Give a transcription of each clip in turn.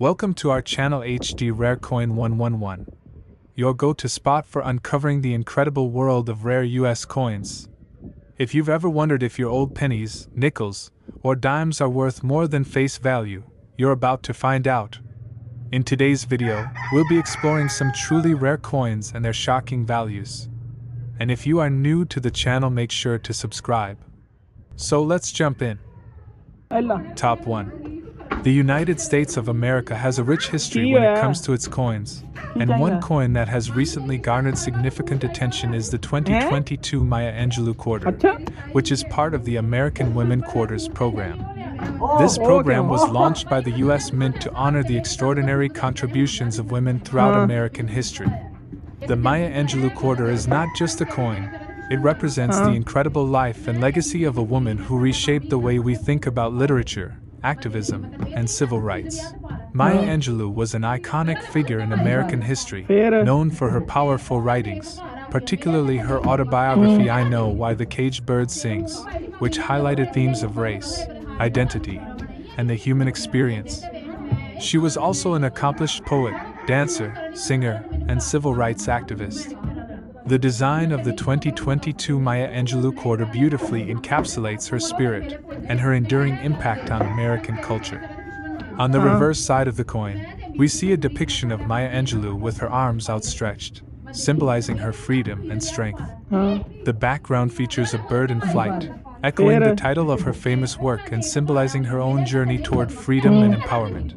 Welcome to our channel HD Rare Coin 111, your go-to spot for uncovering the incredible world of rare US coins. If you've ever wondered if your old pennies, nickels, or dimes are worth more than face value, you're about to find out. In today's video, we'll be exploring some truly rare coins and their shocking values. And if you are new to the channel, make sure to subscribe. So let's jump in. Top 1. The United States of America has a rich history when it comes to its coins, and one coin that has recently garnered significant attention is the 2022 Maya Angelou quarter, which is part of the American Women Quarters program. This program was launched by the U.S. Mint to honor the extraordinary contributions of women throughout American history. The Maya Angelou quarter is not just a coin, it represents the incredible life and legacy of a woman who reshaped the way we think about literature, activism, and civil rights. Maya Angelou was an iconic figure in American history, known for her powerful writings, particularly her autobiography I Know Why the Caged Bird Sings, which highlighted themes of race, identity, and the human experience. She was also an accomplished poet, dancer, singer, and civil rights activist. The design of the 2022 Maya Angelou quarter beautifully encapsulates her spirit and her enduring impact on American culture. On the reverse side of the coin, we see a depiction of Maya Angelou with her arms outstretched, symbolizing her freedom and strength. The background features a bird in flight, echoing the title of her famous work and symbolizing her own journey toward freedom and empowerment.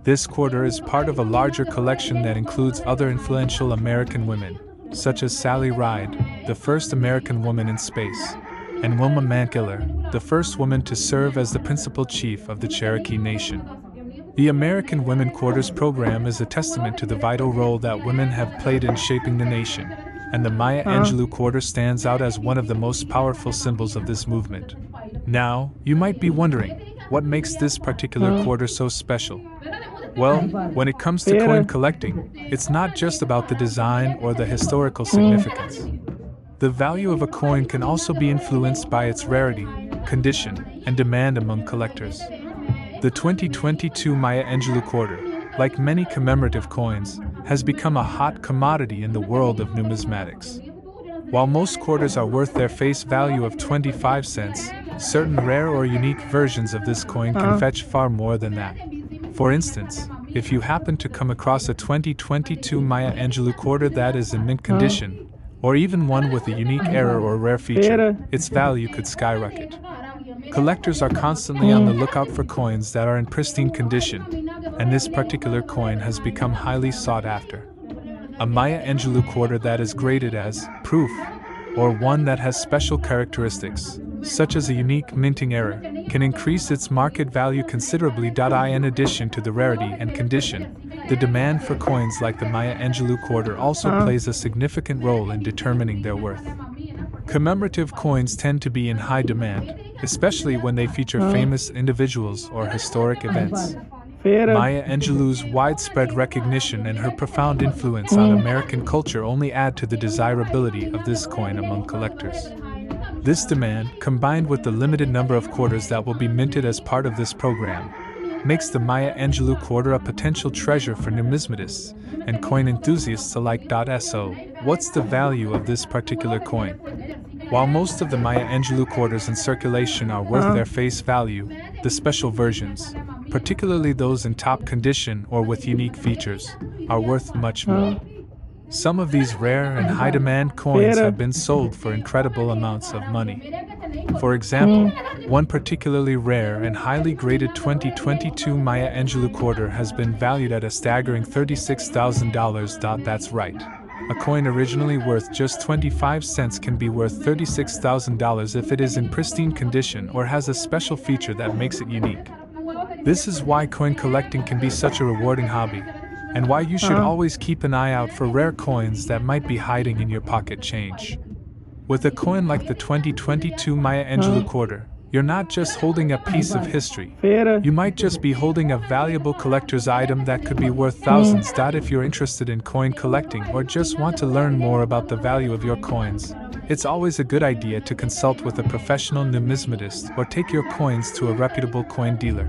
This quarter is part of a larger collection that includes other influential American women, such as Sally Ride, the first American woman in space, and Wilma Mankiller, the first woman to serve as the principal chief of the Cherokee Nation. The American Women Quarters program is a testament to the vital role that women have played in shaping the nation, and the Maya Angelou quarter stands out as one of the most powerful symbols of this movement. Now, you might be wondering, what makes this particular quarter so special? Well, when it comes to coin collecting, it's not just about the design or the historical significance. The value of a coin can also be influenced by its rarity, condition, and demand among collectors. The 2022 Maya Angelou quarter, like many commemorative coins, has become a hot commodity in the world of numismatics. While most quarters are worth their face value of 25 cents, certain rare or unique versions of this coin can fetch far more than that. For instance, if you happen to come across a 2022 Maya Angelou quarter that is in mint condition, or even one with a unique error or rare feature, its value could skyrocket. Collectors are constantly on the lookout for coins that are in pristine condition, and this particular coin has become highly sought after. A Maya Angelou quarter that is graded as proof, or one that has special characteristics, such as a unique minting error, can increase its market value considerably. In addition to the rarity and condition, the demand for coins like the Maya Angelou quarter also plays a significant role in determining their worth. Commemorative coins tend to be in high demand, especially when they feature famous individuals or historic events. Maya Angelou's widespread recognition and her profound influence on American culture only add to the desirability of this coin among collectors. This demand, combined with the limited number of quarters that will be minted as part of this program, makes the Maya Angelou quarter a potential treasure for numismatists and coin enthusiasts alike. So, what's the value of this particular coin? While most of the Maya Angelou quarters in circulation are worth their face value, the special versions, particularly those in top condition or with unique features, are worth much more. Some of these rare and high-demand coins have been sold for incredible amounts of money. For example, one particularly rare and highly graded 2022 Maya Angelou quarter has been valued at a staggering $36,000. That's right. A coin originally worth just 25 cents can be worth $36,000 if it is in pristine condition or has a special feature that makes it unique. This is why coin collecting can be such a rewarding hobby, and why you should always keep an eye out for rare coins that might be hiding in your pocket change. With a coin like the 2022 Maya Angelou quarter, you're not just holding a piece of history, you might just be holding a valuable collector's item that could be worth thousands. If you're interested in coin collecting or just want to learn more about the value of your coins, it's always a good idea to consult with a professional numismatist or take your coins to a reputable coin dealer.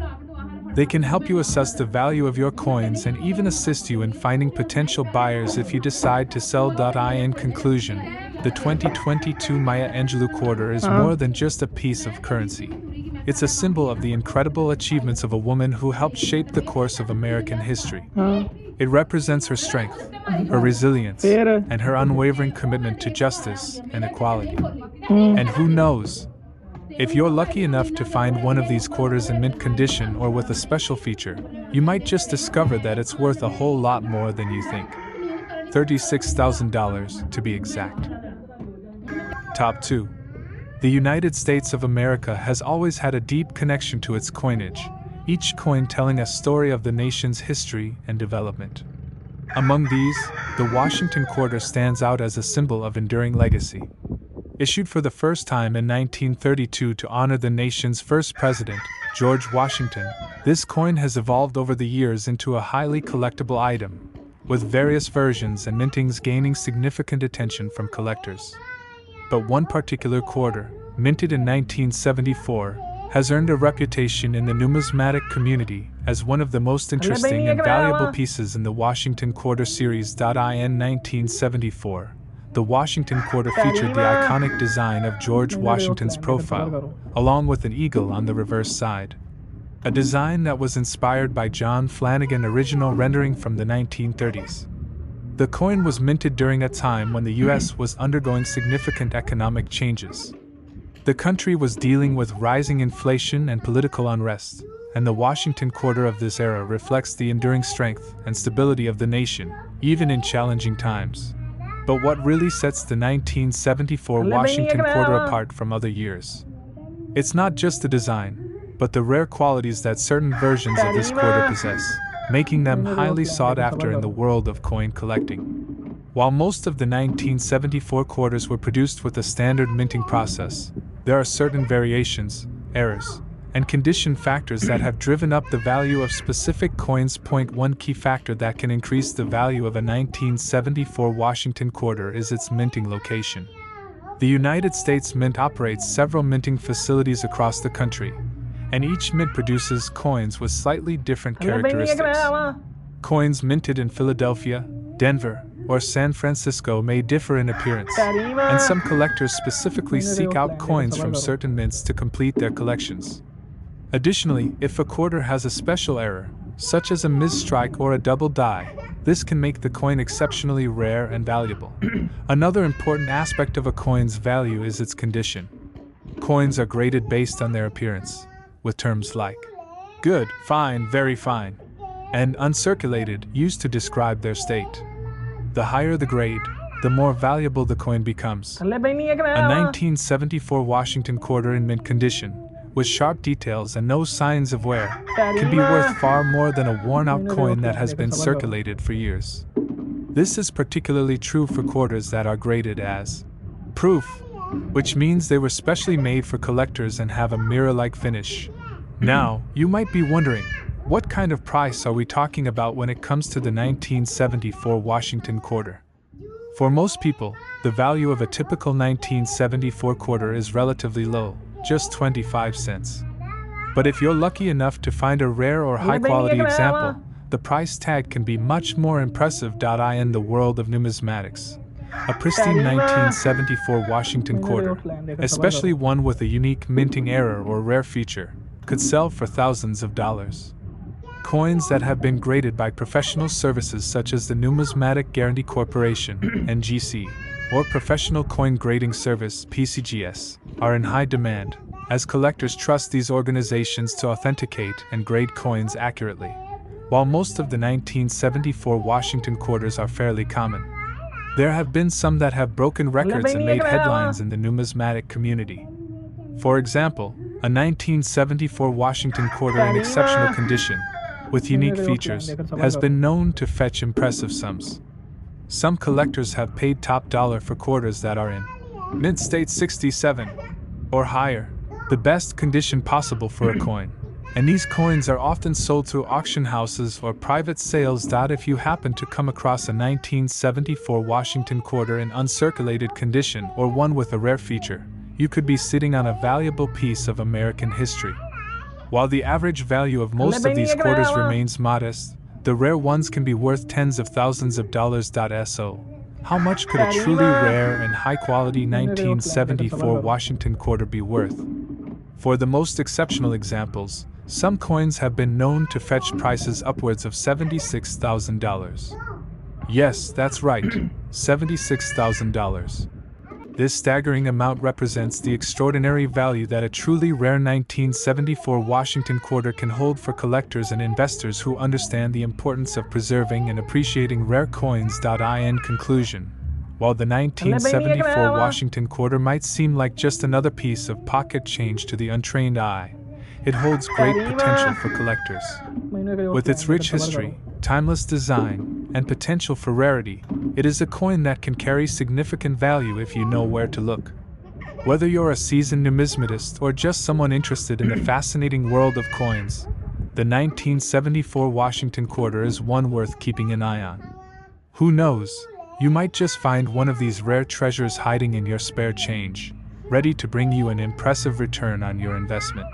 They can help you assess the value of your coins and even assist you in finding potential buyers if you decide to sell. In conclusion, the 2022 Maya Angelou quarter is more than just a piece of currency. It's a symbol of the incredible achievements of a woman who helped shape the course of American history. It represents her strength, her resilience, and her unwavering commitment to justice and equality. And who knows? If you're lucky enough to find one of these quarters in mint condition or with a special feature, you might just discover that it's worth a whole lot more than you think. $36,000 to be exact. Top 2. The United States of America has always had a deep connection to its coinage, each coin telling a story of the nation's history and development. Among these, the Washington quarter stands out as a symbol of enduring legacy. Issued for the first time in 1932 to honor the nation's first president, George Washington, this coin has evolved over the years into a highly collectible item, with various versions and mintings gaining significant attention from collectors. But one particular quarter, minted in 1974, has earned a reputation in the numismatic community as one of the most interesting and valuable pieces in the Washington Quarter series. In 1974, the Washington quarter featured the iconic design of George Washington's profile, along with an eagle on the reverse side. A design that was inspired by John Flanagan's original rendering from the 1930s. The coin was minted during a time when the U.S. was undergoing significant economic changes. The country was dealing with rising inflation and political unrest, and the Washington quarter of this era reflects the enduring strength and stability of the nation, even in challenging times. But what really sets the 1974 Washington quarter apart from other years? It's not just the design, but the rare qualities that certain versions of this quarter possess, making them highly sought after in the world of coin collecting. While most of the 1974 quarters were produced with a standard minting process, there are certain variations, errors, and condition factors that have driven up the value of specific coins. One key factor that can increase the value of a 1974 Washington quarter is its minting location. The United States Mint operates several minting facilities across the country, and each mint produces coins with slightly different characteristics. Coins minted in Philadelphia, Denver, or San Francisco may differ in appearance, and some collectors specifically seek out coins from certain mints to complete their collections. Additionally, if a quarter has a special error, such as a misstrike or a double die, this can make the coin exceptionally rare and valuable. Another important aspect of a coin's value is its condition. Coins are graded based on their appearance, with terms like good, fine, very fine, and uncirculated used to describe their state. The higher the grade, the more valuable the coin becomes. A 1974 Washington quarter in mint condition, with sharp details and no signs of wear, can be worth far more than a worn-out coin that has been circulated for years. This is particularly true for quarters that are graded as proof, which means they were specially made for collectors and have a mirror-like finish. Now, you might be wondering, what kind of price are we talking about when it comes to the 1974 Washington quarter? For most people, the value of a typical 1974 quarter is relatively low, just 25 cents. But if you're lucky enough to find a rare or high-quality example, the price tag can be much more impressive. In the world of numismatics, a pristine 1974 Washington quarter, especially one with a unique minting error or rare feature, could sell for thousands of dollars. Coins that have been graded by professional services such as the Numismatic Guarantee Corporation, NGC, or Professional Coin Grading Service, PCGS, are in high demand, as collectors trust these organizations to authenticate and grade coins accurately. While most of the 1974 Washington quarters are fairly common, there have been some that have broken records and made headlines in the numismatic community. For example, a 1974 Washington quarter in exceptional condition, with unique features, has been known to fetch impressive sums. Some collectors have paid top dollar for quarters that are in mint state 67 or higher, the best condition possible for a coin. And these coins are often sold through auction houses or private sales. If you happen to come across a 1974 Washington quarter in uncirculated condition or one with a rare feature, you could be sitting on a valuable piece of American history. While the average value of most of these quarters remains modest, the rare ones can be worth tens of thousands of dollars. So, how much could a truly rare and high-quality 1974 Washington quarter be worth? For the most exceptional examples, some coins have been known to fetch prices upwards of $76,000. Yes, that's right, $76,000. This staggering amount represents the extraordinary value that a truly rare 1974 Washington quarter can hold for collectors and investors who understand the importance of preserving and appreciating rare coins. In conclusion, while the 1974 Washington quarter might seem like just another piece of pocket change to the untrained eye, it holds great potential for collectors. With its rich history, timeless design, and potential for rarity, it is a coin that can carry significant value if you know where to look. Whether you're a seasoned numismatist or just someone interested in the fascinating world of coins, the 1974 Washington quarter is one worth keeping an eye on. Who knows, you might just find one of these rare treasures hiding in your spare change, ready to bring you an impressive return on your investment.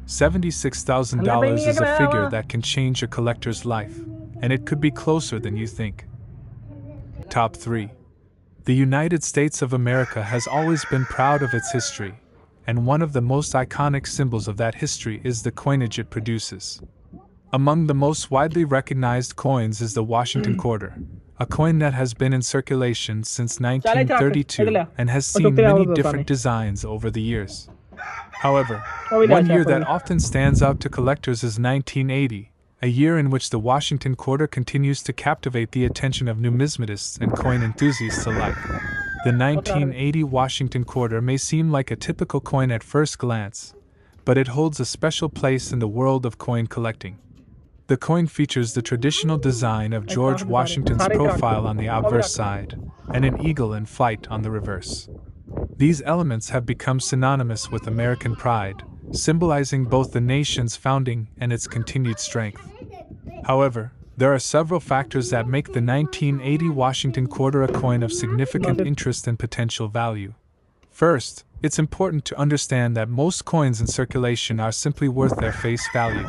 $76,000 is a figure that can change a collector's life, and it could be closer than you think. Top 3. The United States of America has always been proud of its history, and one of the most iconic symbols of that history is the coinage it produces. Among the most widely recognized coins is the Washington quarter, a coin that has been in circulation since 1932 and has seen many different designs over the years. However, one year that often stands out to collectors is 1980, a year in which the Washington quarter continues to captivate the attention of numismatists and coin enthusiasts alike. The 1980 Washington quarter may seem like a typical coin at first glance, but it holds a special place in the world of coin collecting. The coin features the traditional design of George Washington's profile on the obverse side, and an eagle in flight on the reverse. These elements have become synonymous with American pride, symbolizing both the nation's founding and its continued strength. However, there are several factors that make the 1980 Washington quarter a coin of significant interest and potential value. First, it's important to understand that most coins in circulation are simply worth their face value,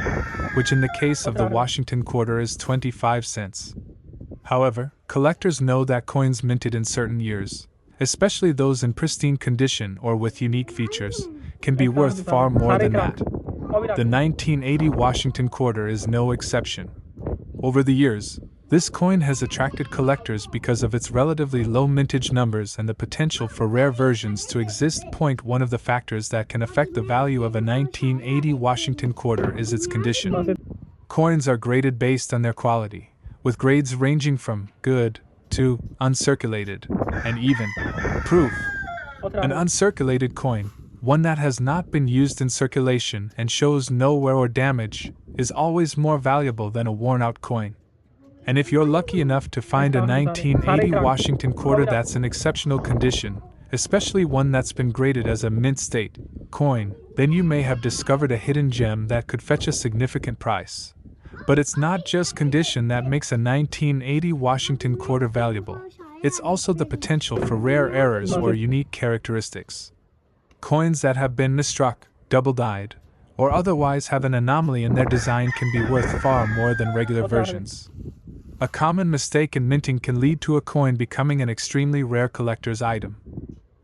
which in the case of the Washington quarter is 25 cents. However, collectors know that coins minted in certain years, especially those in pristine condition or with unique features, can be worth far more than that. The 1980 Washington quarter is no exception. Over the years, this coin has attracted collectors because of its relatively low mintage numbers and the potential for rare versions to exist. One of the factors that can affect the value of a 1980 Washington quarter is its condition. Coins are graded based on their quality, with grades ranging from good to uncirculated, and even proof. An uncirculated coin, one that has not been used in circulation and shows no wear or damage, is always more valuable than a worn-out coin. And if you're lucky enough to find a 1980 Washington quarter that's in exceptional condition, especially one that's been graded as a mint state coin, then you may have discovered a hidden gem that could fetch a significant price. But it's not just condition that makes a 1980 Washington quarter valuable. It's also the potential for rare errors or unique characteristics. Coins that have been misstruck, double-dyed, or otherwise have an anomaly in their design can be worth far more than regular versions. A common mistake in minting can lead to a coin becoming an extremely rare collector's item.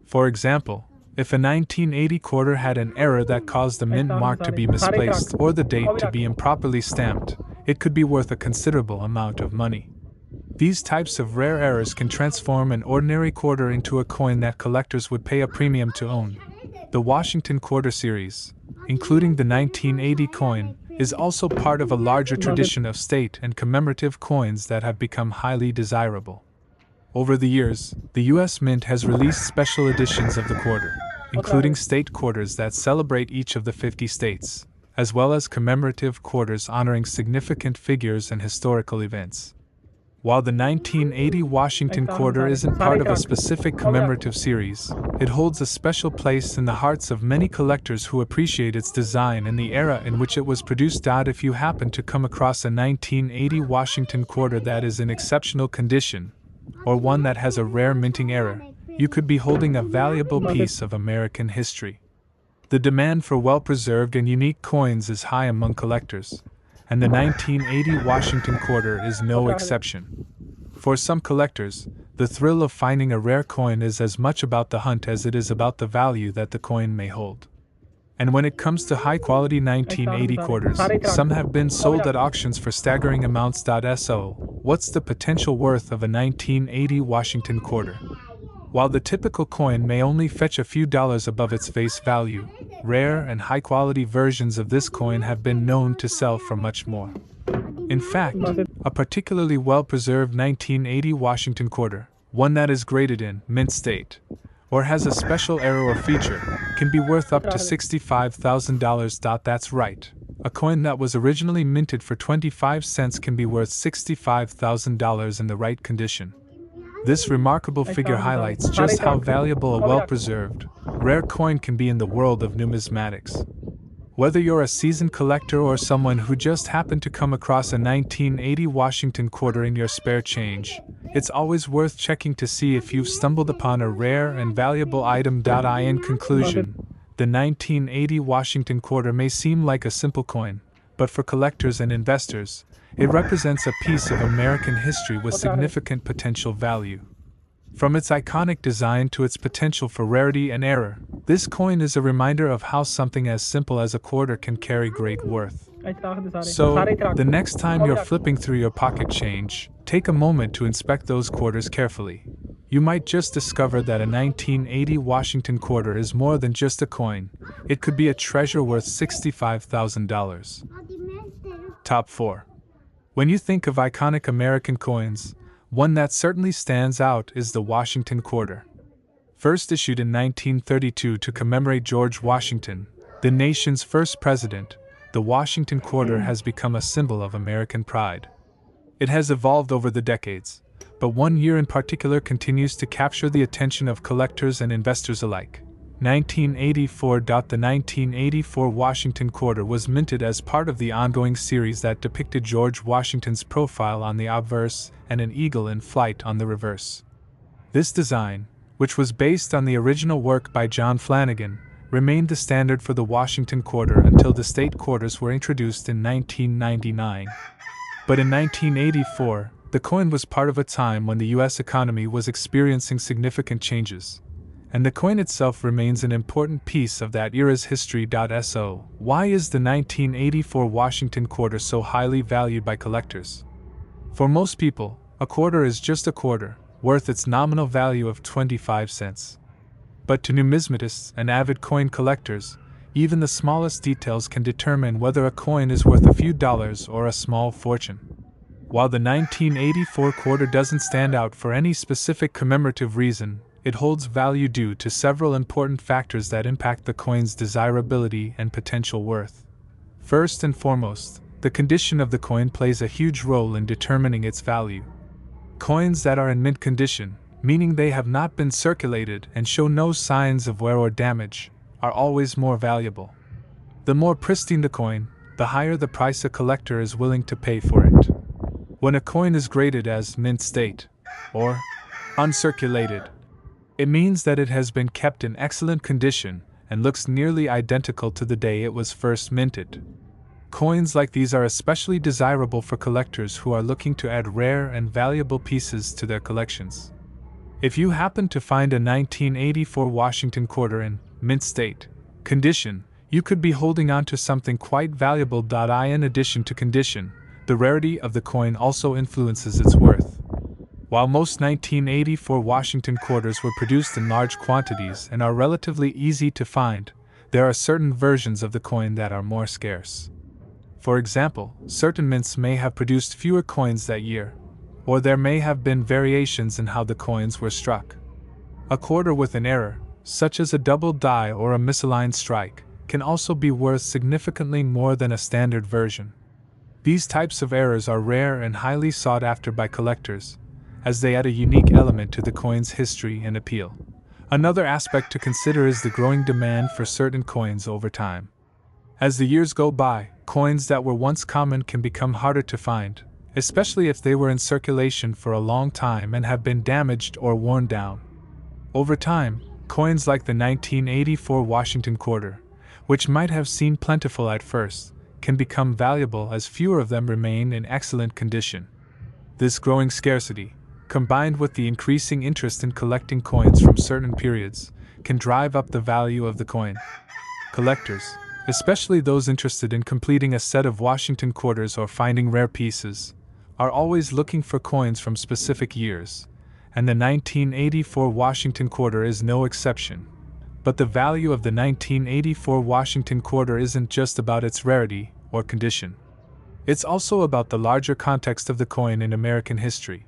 For example, if a 1980 quarter had an error that caused the mint mark to be misplaced or the date to be improperly stamped, it could be worth a considerable amount of money. These types of rare errors can transform an ordinary quarter into a coin that collectors would pay a premium to own. The Washington quarter series, including the 1980 coin, is also part of a larger tradition of state and commemorative coins that have become highly desirable. Over the years, the U.S. Mint has released special editions of the quarter, including state quarters that celebrate each of the 50 states, as well as commemorative quarters honoring significant figures and historical events. While the 1980 Washington quarter isn't part of a specific commemorative series, it holds a special place in the hearts of many collectors who appreciate its design and the era in which it was produced. If you happen to come across a 1980 Washington quarter that is in exceptional condition, or one that has a rare minting error, you could be holding a valuable piece of American history. The demand for well-preserved and unique coins is high among collectors, and the 1980 Washington quarter is no exception. For some collectors, the thrill of finding a rare coin is as much about the hunt as it is about the value that the coin may hold. And when it comes to high-quality 1980 quarters, some have been sold at auctions for staggering amounts. So, what's the potential worth of a 1980 Washington quarter? While the typical coin may only fetch a few dollars above its face value, rare and high-quality versions of this coin have been known to sell for much more. In fact, a particularly well-preserved 1980 Washington quarter, one that is graded in mint state, or has a special error or feature, can be worth up to $65,000. That's right. A coin that was originally minted for 25 cents can be worth $65,000 in the right condition. This remarkable figure highlights just how valuable a well-preserved, rare coin can be in the world of numismatics. Whether you're a seasoned collector or someone who just happened to come across a 1980 Washington quarter in your spare change, it's always worth checking to see if you've stumbled upon a rare and valuable item. In conclusion, the 1980 Washington quarter may seem like a simple coin, but for collectors and investors, it represents a piece of American history with significant potential value. From its iconic design to its potential for rarity and error, this coin is a reminder of how something as simple as a quarter can carry great worth. So, the next time you're flipping through your pocket change, take a moment to inspect those quarters carefully. You might just discover that a 1980 Washington quarter is more than just a coin. It could be a treasure worth $65,000. Top 4. When you think of iconic American coins, one that certainly stands out is the Washington quarter. First issued in 1932 to commemorate George Washington, the nation's first president, the Washington quarter has become a symbol of American pride. It has evolved over the decades, but one year in particular continues to capture the attention of collectors and investors alike. 1984. The 1984 Washington quarter was minted as part of the ongoing series that depicted George Washington's profile on the obverse and an eagle in flight on the reverse. This design, which was based on the original work by John Flanagan, remained the standard for the Washington quarter until the state quarters were introduced in 1999. But in 1984, the coin was part of a time when the U.S. economy was experiencing significant changes, and the coin itself remains an important piece of that era's history. So, why is the 1984 Washington quarter so highly valued by collectors? For most people, a quarter is just a quarter, worth its nominal value of 25 cents. But to numismatists and avid coin collectors, even the smallest details can determine whether a coin is worth a few dollars or a small fortune. While the 1984 quarter doesn't stand out for any specific commemorative reason, it holds value due to several important factors that impact the coin's desirability and potential worth. First and foremost, the condition of the coin plays a huge role in determining its value. Coins that are in mint condition, meaning they have not been circulated and show no signs of wear or damage, are always more valuable. The more pristine the coin, the higher the price a collector is willing to pay for it. When a coin is graded as mint state, or uncirculated, it means that it has been kept in excellent condition and looks nearly identical to the day it was first minted. Coins like these are especially desirable for collectors who are looking to add rare and valuable pieces to their collections. If you happen to find a 1984 Washington quarter in mint state condition, you could be holding on to something quite valuable. In addition to condition, the rarity of the coin also influences its worth. While most 1984 Washington quarters were produced in large quantities and are relatively easy to find, there are certain versions of the coin that are more scarce. For example, certain mints may have produced fewer coins that year, or there may have been variations in how the coins were struck. A quarter with an error, such as a double die or a misaligned strike, can also be worth significantly more than a standard version. These types of errors are rare and highly sought after by collectors, as they add a unique element to the coin's history and appeal. Another aspect to consider is the growing demand for certain coins over time. As the years go by, coins that were once common can become harder to find, especially if they were in circulation for a long time and have been damaged or worn down. Over time, coins like the 1984 Washington quarter which might have seemed plentiful at first, can become valuable as fewer of them remain in excellent condition. This growing scarcity, combined with the increasing interest in collecting coins from certain periods, can drive up the value of the coin. Collectors, especially those interested in completing a set of Washington quarters or finding rare pieces, are always looking for coins from specific years, and the 1984 Washington quarter is no exception. But the value of the 1984 Washington quarter isn't just about its rarity or condition. It's also about the larger context of the coin in American history.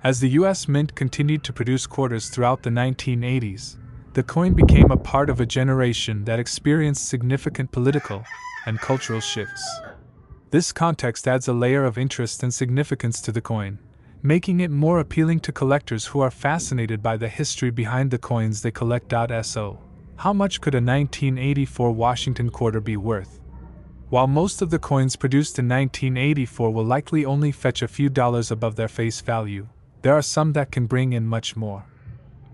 As the U.S. Mint continued to produce quarters throughout the 1980s, the coin became a part of a generation that experienced significant political and cultural shifts. This context adds a layer of interest and significance to the coin, making it more appealing to collectors who are fascinated by the history behind the coins they collect. So, how much could a 1984 Washington quarter be worth? While most of the coins produced in 1984 will likely only fetch a few dollars above their face value, there are some that can bring in much more.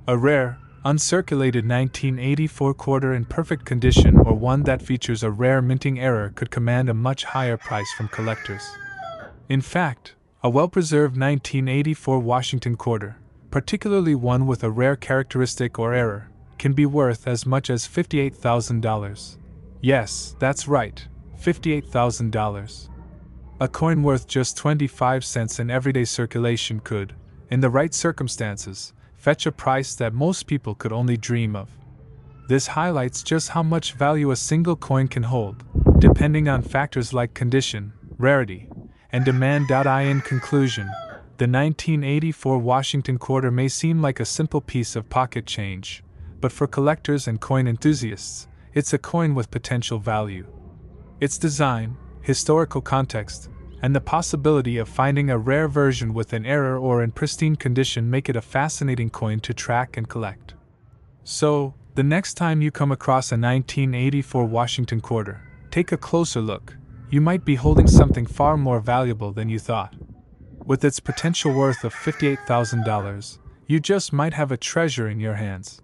A rare, uncirculated 1984 quarter in perfect condition or one that features a rare minting error could command a much higher price from collectors. In fact, a well-preserved 1984 Washington quarter, particularly one with a rare characteristic or error, can be worth as much as $58,000. Yes, that's right, $58,000. A coin worth just 25 cents in everyday circulation could, in the right circumstances, fetch a price that most people could only dream of. This highlights just how much value a single coin can hold, depending on factors like condition, rarity, and demand. In conclusion, the 1984 Washington quarter may seem like a simple piece of pocket change, but for collectors and coin enthusiasts, it's a coin with potential value. Its design, historical context, and the possibility of finding a rare version with an error or in pristine condition make it a fascinating coin to track and collect. So, the next time you come across a 1984 Washington quarter, take a closer look. You might be holding something far more valuable than you thought. With its potential worth of $58,000, you just might have a treasure in your hands.